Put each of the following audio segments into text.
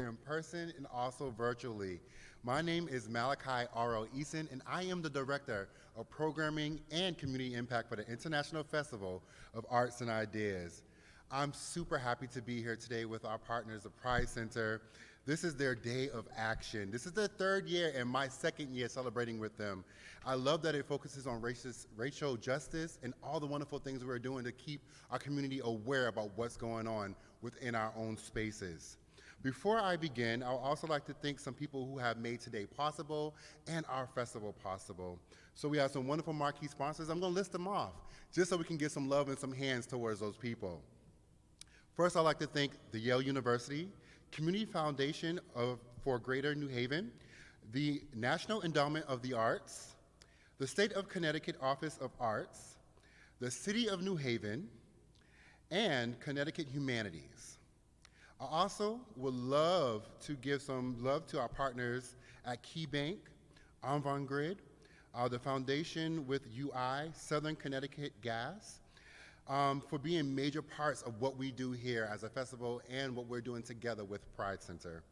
in person and also virtually. My name is Malachi R.O. Eason, and I am the Director of Programming and Community Impact for the International Festival of Arts and Ideas. I'm super happy to be here today with our partners, the Pride Center. This is their day of action. This is their third year and my second year celebrating with them. I love that it focuses on racial justice and all the wonderful things we're doing to keep our community aware about what's going on within our own spaces. Before I begin, I would also like to thank some people who have made today possible and our festival possible. So we have some wonderful marquee sponsors. I'm gonna list them off just so we can get some love and some hands towards those people. First, I'd like to thank the Yale University, Community Foundation for Greater New Haven, the National Endowment of the Arts, the State of Connecticut Office of Arts, the City of New Haven, and Connecticut Humanities. I also would love to give some love to our partners at Key Bank, Avangrid, the Foundation with UI, Southern Connecticut Gas, for being major parts of what we do here as a festival and what we're doing together with Pride Center.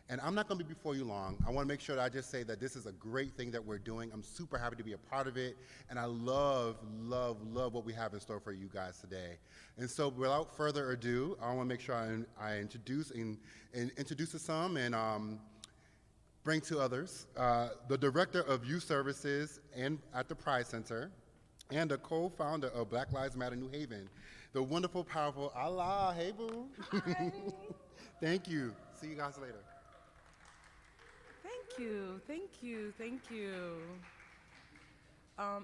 And I'm not gonna be before you long. I wanna make sure that I just say that this is a great thing that we're doing. I'm super happy to be a part of it, and I love, love, love what we have in store for you guys today. And so without further ado, I wanna make sure I introduce to some and bring to others, the Director of Youth Services at the Pride Center, and a co-founder of Black Lives Matter New Haven, the wonderful, powerful Allah. Hey, boo. Hi. Thank you. See you guys later. Thank you, thank you, thank you.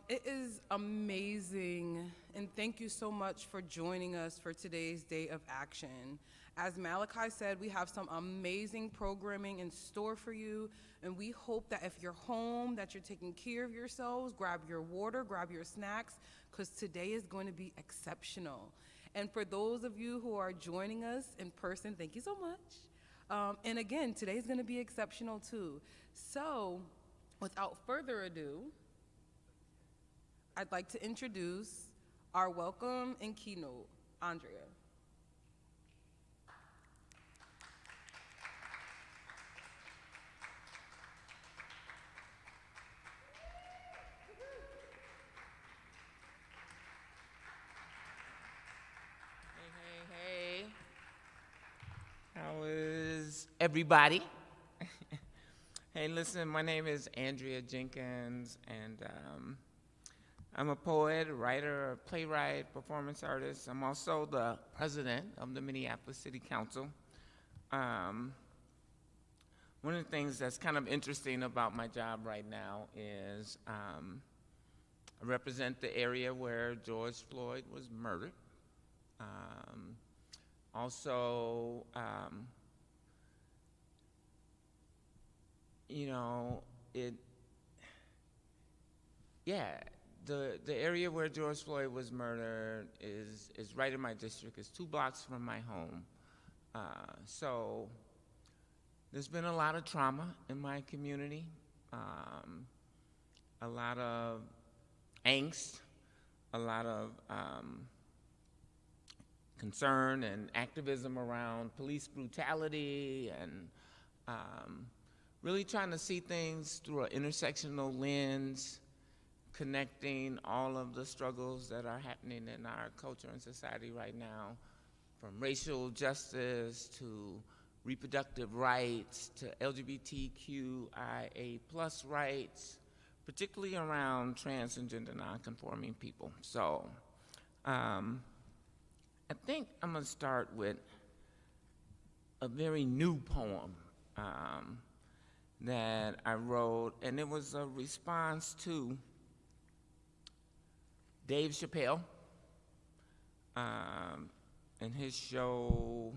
It is amazing, and thank you so much for joining us for today's Day of Action. As Malachi said, we have some amazing programming in store for you, and we hope that if you're home, that you're taking care of yourselves, grab your water, grab your snacks, because today is going to be exceptional. And for those of you who are joining us in person, thank you so much. And again, today is going to be exceptional too. So, without further ado, I'd like to introduce our welcome and keynote, Andrea. Hey, how is everybody? Hey, listen, my name is Andrea Jenkins, and I'm a poet, a writer, a playwright, performance artist. I'm also the president of the Minneapolis City Council. One of the things that's kind of interesting about my job right now is I represent the area where George Floyd was murdered. Also, you know, the area where George Floyd was murdered is right in my district. It's 2 blocks from my home. So there's been a lot of trauma in my community, a lot of angst, a lot of concern and activism around police brutality, and really trying to see things through an intersectional lens, connecting all of the struggles that are happening in our culture and society right now, from racial justice to reproductive rights to LGBTQIA+ rights, particularly around trans and gender nonconforming people. So I think I'm gonna start with a very new poem that I wrote, and it was a response to Dave Chappelle and his show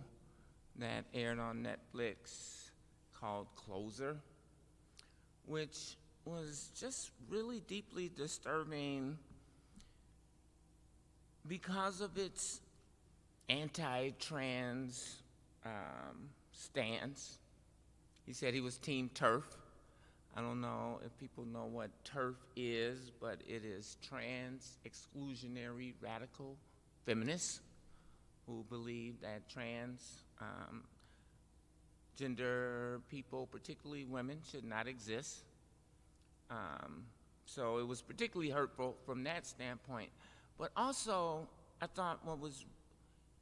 that aired on Netflix called Closer, which was just really deeply disturbing because of its anti-trans stance. He said he was Team TERF. I don't know if people know what TERF is, but it is trans exclusionary radical feminists who believe that trans transgender people, particularly women, should not exist. So it was particularly hurtful from that standpoint. But also, I thought what was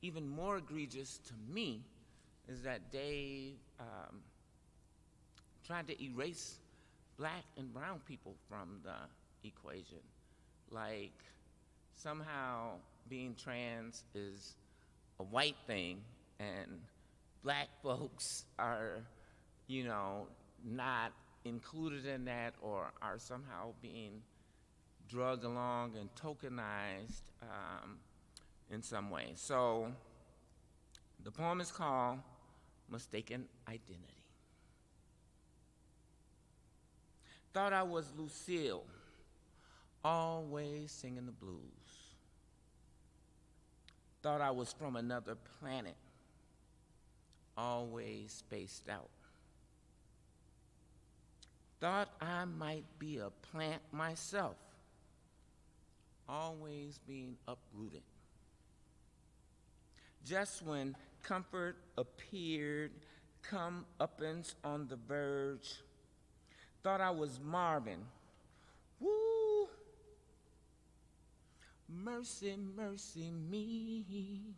even more egregious to me is that Dave tried to erase black and brown people from the equation. Like, somehow being trans is a white thing and black folks are, you know, not included in that or are somehow being drugged along and tokenized in some way. So the poem is called Mistaken Identity. Thought I was Lucille, always singing the blues. Thought I was from another planet, always spaced out. Thought I might be a plant myself, always being uprooted. Just when comfort appeared, comeuppance on the verge, thought I was Marvin. Woo! Mercy, mercy me.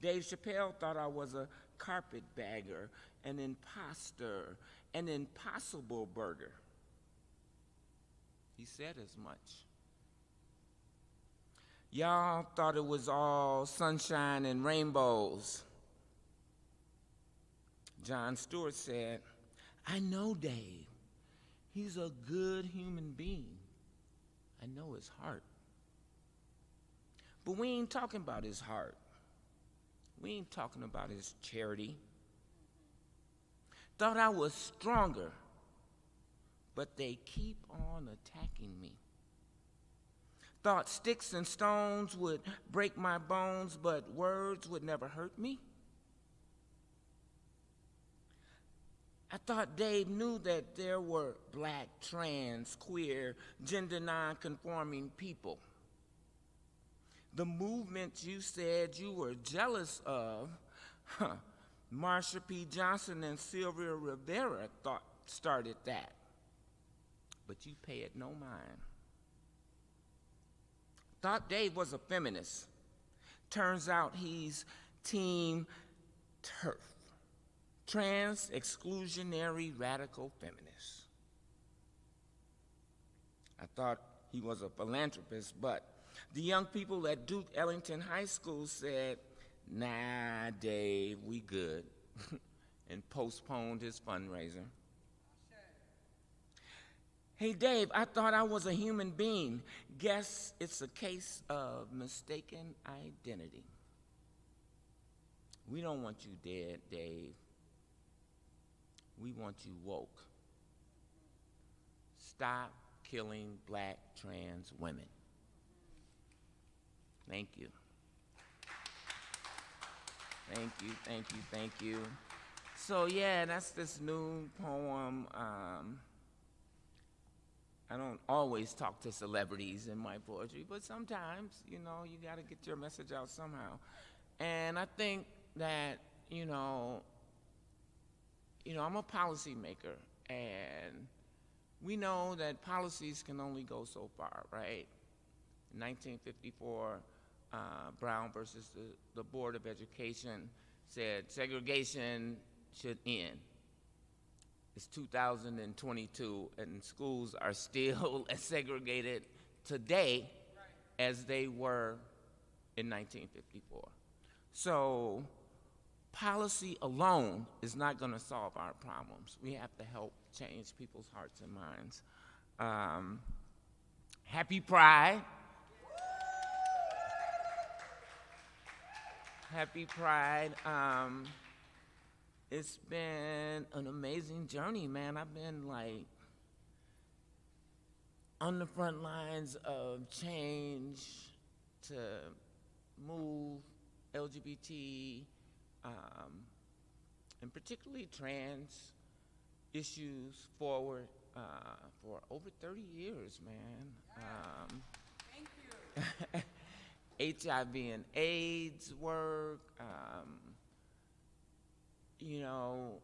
Dave Chappelle thought I was a carpetbagger, an imposter, an impossible burger. He said as much. Y'all thought it was all sunshine and rainbows. Jon Stewart said, I know Dave. He's a good human being. I know his heart. But we ain't talking about his heart. We ain't talking about his charity. Thought I was stronger, but they keep on attacking me. Thought sticks and stones would break my bones, but words would never hurt me. I thought Dave knew that there were black, trans, queer, gender non-conforming people. The movement you said you were jealous of, Marsha P. Johnson and Sylvia Rivera started that. But you pay it no mind. Thought Dave was a feminist. Turns out he's Team TERF. Trans exclusionary radical feminist. I thought he was a philanthropist, but the young people at Duke Ellington High School said, nah, Dave, we good, and postponed his fundraiser. Hey, Dave, I thought I was a human being. Guess it's a case of mistaken identity. We don't want you dead, Dave. We want you woke. Stop killing black trans women. Thank you. Thank you, thank you, thank you. So yeah, that's this new poem. I don't always talk to celebrities in my poetry, but sometimes, you know, you gotta get your message out somehow. And I think that, I'm a policymaker, and we know that policies can only go so far, right? In 1954, Brown versus the Board of Education said segregation should end. It's 2022, and schools are still as segregated today as they were in 1954. So policy alone is not going to solve our problems. We have to help change people's hearts and minds. Happy Pride. Happy Pride. It's been an amazing journey, man. I've been like on the front lines of change to move LGBT, and particularly trans issues forward for over 30 years, man. Thank you. HIV and AIDS work, you know,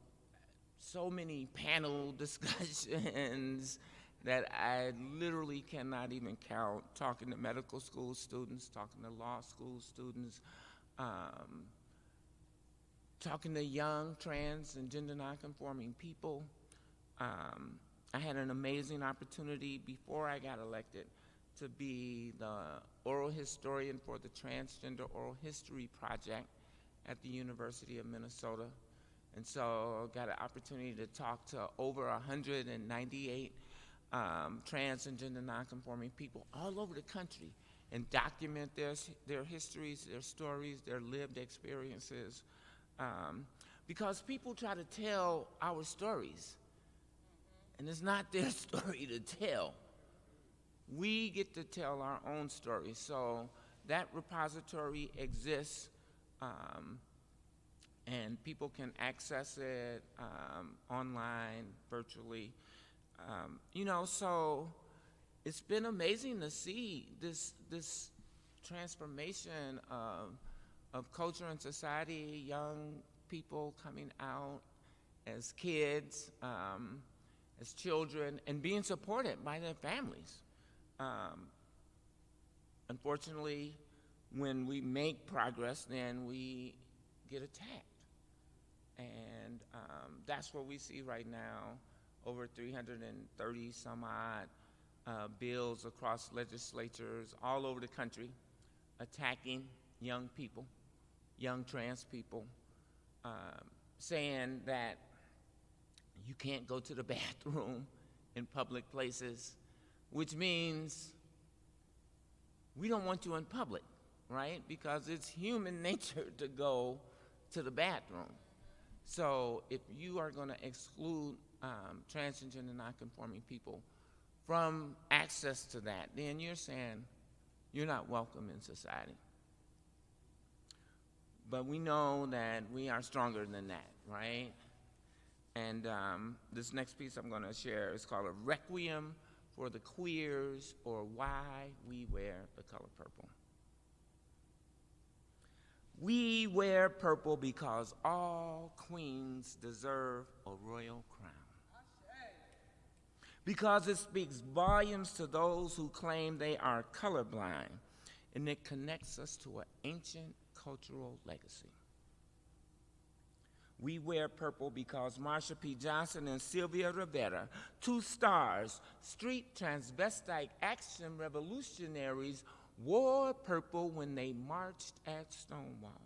so many panel discussions that I literally cannot even count, talking to medical school students, talking to law school students, talking to young trans and gender nonconforming people. I had an amazing opportunity before I got elected to be the oral historian for the Transgender Oral History Project at the University of Minnesota. And so I got an opportunity to talk to over 198 trans and gender nonconforming people all over the country and document their histories, their stories, their lived experiences. Because people try to tell our stories, and it's not their story to tell. We get to tell our own story. So that repository exists, and people can access it online, virtually. You know, so it's been amazing to see this transformation of culture and society, young people coming out as kids, as children, and being supported by their families. Unfortunately, when we make progress, then we get attacked. And that's what we see right now, over 330 some odd bills across legislatures all over the country attacking young people, young trans people, saying that you can't go to the bathroom in public places, which means we don't want you in public, right? Because it's human nature to go to the bathroom. So if you are going to exclude trans and gender nonconforming people from access to that, then you're saying you're not welcome in society. But we know that we are stronger than that, right? And this next piece I'm going to share is called A Requiem for the Queers, or Why We Wear the Color Purple. We wear purple because all queens deserve a royal crown. Because it speaks volumes to those who claim they are colorblind, and it connects us to an ancient cultural legacy. We wear purple because Marsha P. Johnson and Sylvia Rivera, two stars, street transvestite action revolutionaries, wore purple when they marched at Stonewall.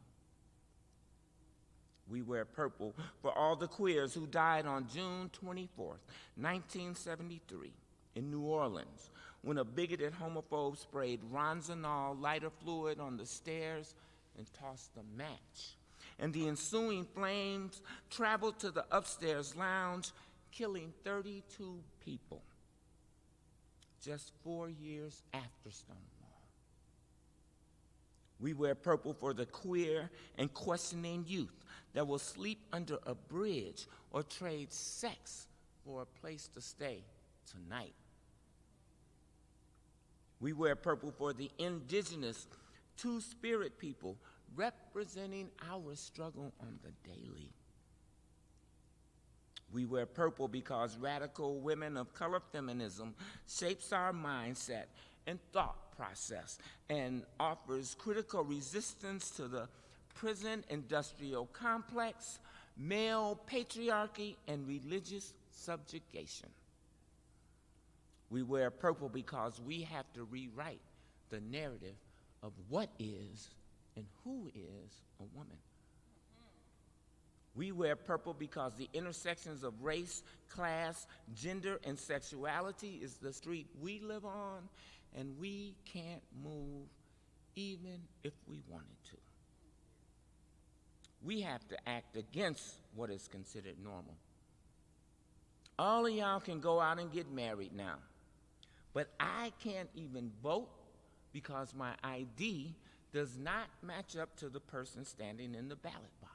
We wear purple for all the queers who died on June 24th, 1973, in New Orleans, when a bigoted homophobe sprayed Ronzanol lighter fluid on the stairs and tossed a match. And the ensuing flames traveled to the upstairs lounge, killing 32 people just 4 years after Stonewall. We wear purple for the queer and questioning youth that will sleep under a bridge or trade sex for a place to stay tonight. We wear purple for the indigenous two-spirit people representing our struggle on the daily. We wear purple because radical women of color feminism shapes our mindset and thought process and offers critical resistance to the prison industrial complex, male patriarchy, and religious subjugation. We wear purple because we have to rewrite the narrative of what is and who is a woman. We wear purple because the intersections of race, class, gender, and sexuality is the street we live on, and we can't move even if we wanted to. We have to act against what is considered normal. All of y'all can go out and get married now, but I can't even vote because my ID does not match up to the person standing in the ballot box.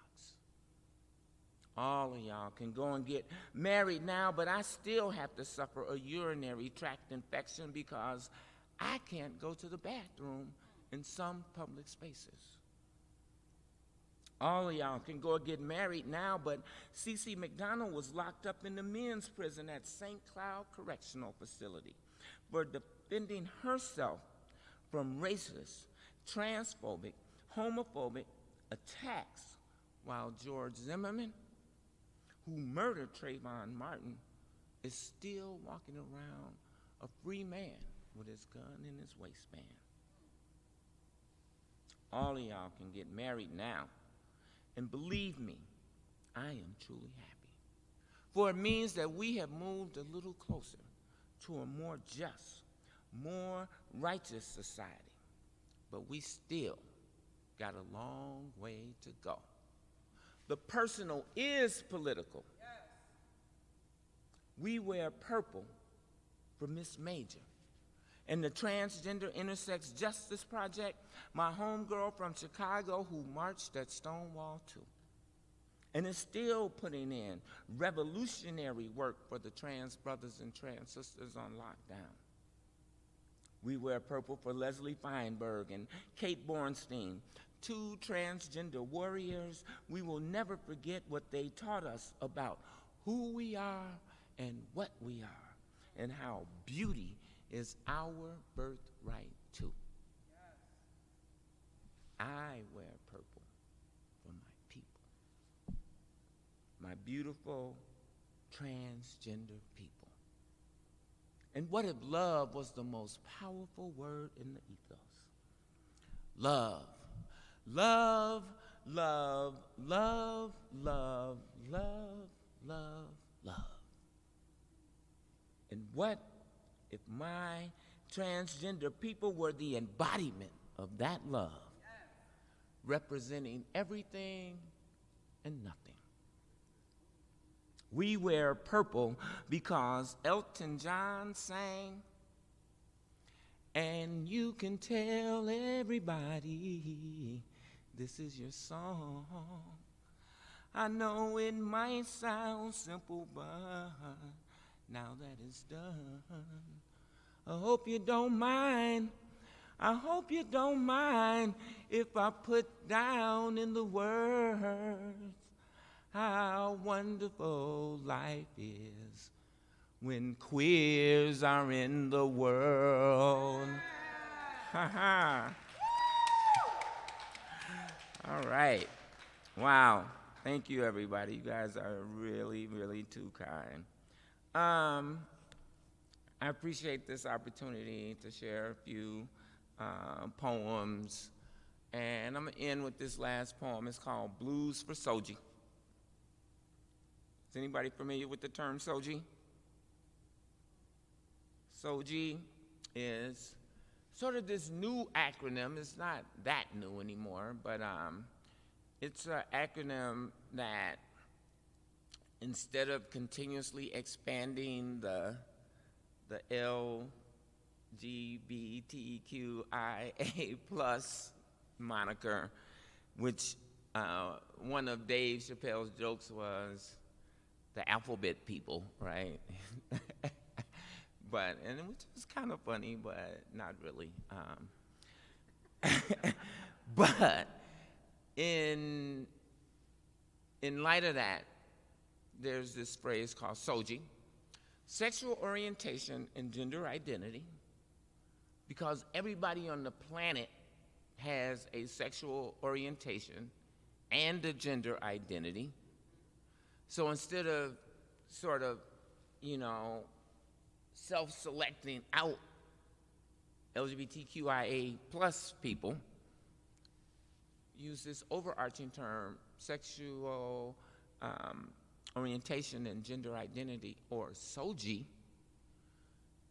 All of y'all can go and get married now, but I still have to suffer a urinary tract infection because I can't go to the bathroom in some public spaces. All of y'all can go get married now, but CeCe McDonald was locked up in the men's prison at St. Cloud Correctional Facility for defending herself from racist, transphobic, homophobic attacks, while George Zimmerman, who murdered Trayvon Martin, is still walking around a free man with his gun in his waistband. All of y'all can get married now. And believe me, I am truly happy. For it means that we have moved a little closer to a more just, more righteous society. But we still got a long way to go. The personal is political. Yes. We wear purple for Miss Major. And the Transgender Intersex Justice Project, my homegirl from Chicago who marched at Stonewall too, and is still putting in revolutionary work for the trans brothers and trans sisters on lockdown. We wear purple for Leslie Feinberg and Kate Bornstein, two transgender warriors. We will never forget what they taught us about who we are and what we are, and how beauty is our birthright too. Yes. I wear purple for my people, my beautiful transgender people. And what if love was the most powerful word in the ethos? Love, love, love, love, love, love, love, love. And what if my transgender people were the embodiment of that love, representing everything and nothing? We wear purple because Elton John sang, and you can tell everybody this is your song. I know it might sound simple, but now that it's done, I hope you don't mind. I hope you don't mind if I put down in the words how wonderful life is when queers are in the world. Ha ha. All right. Wow. Thank you, everybody. You guys are really, really too kind. I appreciate this opportunity to share a few poems, and I'm gonna end with this last poem. It's called Blues for Soji. Is anybody familiar with the term Soji? Soji is sort of this new acronym. It's not that new anymore, but it's an acronym that, instead of continuously expanding the LGBTQIA plus moniker, which one of Dave Chappelle's jokes was the alphabet people, right? And it was just kind of funny, but not really. But in light of that, there's this phrase called Soji, sexual orientation and gender identity, because everybody on the planet has a sexual orientation and a gender identity. So instead of sort of, self-selecting out LGBTQIA plus people, use this overarching term, sexual orientation and gender identity, or SOGI,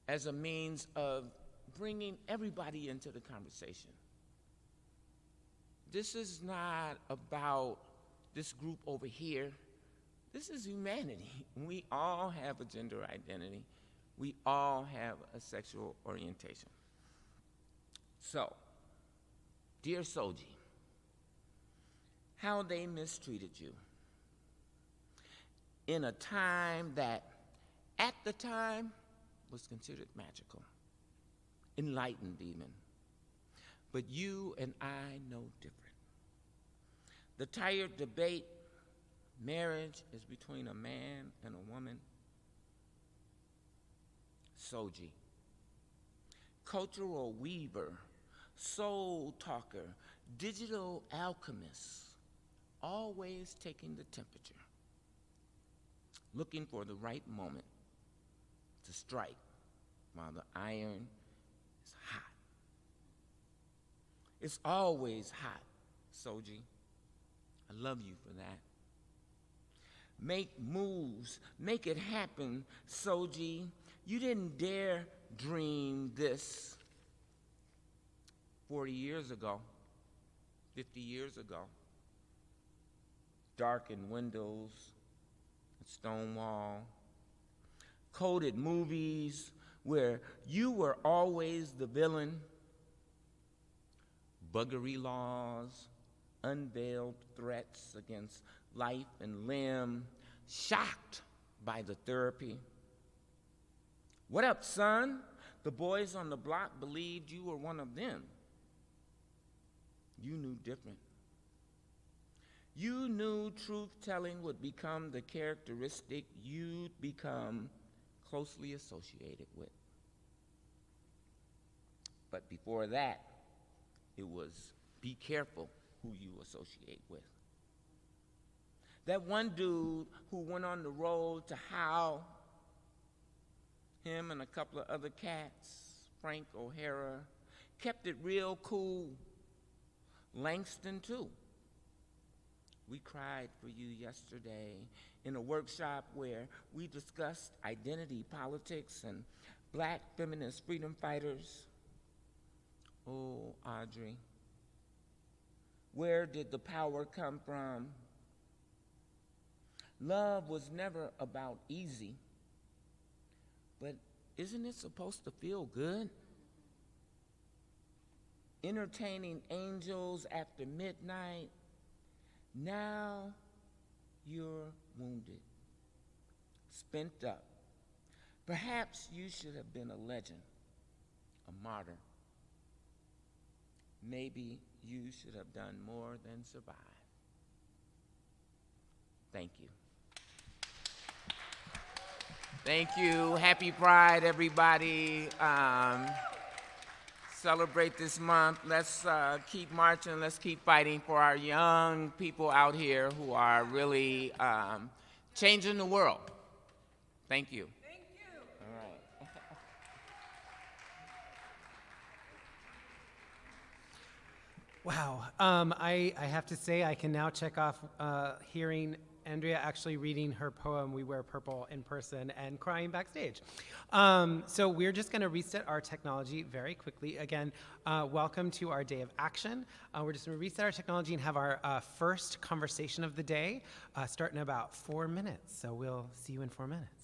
as a means of bringing everybody into the conversation. This is not about this group over here. This is humanity. We all have a gender identity. We all have a sexual orientation. So, dear Soji, how they mistreated you in a time that, at the time, was considered magical, enlightened even. But you and I know different. The tired debate, marriage is between a man and a woman. Soji, cultural weaver, soul talker, digital alchemist, always taking the temperature, looking for the right moment to strike while the iron is hot. It's always hot, Soji. I love you for that. Make moves, make it happen, Soji. You didn't dare dream this 40 years ago, 50 years ago. Darkened windows, a stone wall, coded movies where you were always the villain, buggery laws, unveiled threats against life and limb, shocked by the therapy. What up, son? The boys on the block believed you were one of them. You knew different. You knew truth-telling would become the characteristic you'd become closely associated with. But before that, it was be careful who you associate with. That one dude who went on the road to howl, him and a couple of other cats, Frank O'Hara, kept it real cool. Langston, too. We cried for you yesterday in a workshop where we discussed identity politics and black feminist freedom fighters. Oh, Audrey, where did the power come from? Love was never about easy, but isn't it supposed to feel good? Entertaining angels after midnight. Now you're wounded, spent up. Perhaps you should have been a legend, a martyr. Maybe you should have done more than survive. Thank you. Thank you. Happy Pride, everybody. Celebrate this month. Let's keep marching. Let's keep fighting for our young people out here who are really changing the world. Thank you. Thank you. All right. Wow. I have to say I can now check off hearing Andrea actually reading her poem, We Wear Purple, in person and crying backstage. So we're just going to reset our technology very quickly. Again, welcome to our day of action. We're just going to reset our technology and have our first conversation of the day start in about 4 minutes. So we'll see you in 4 minutes.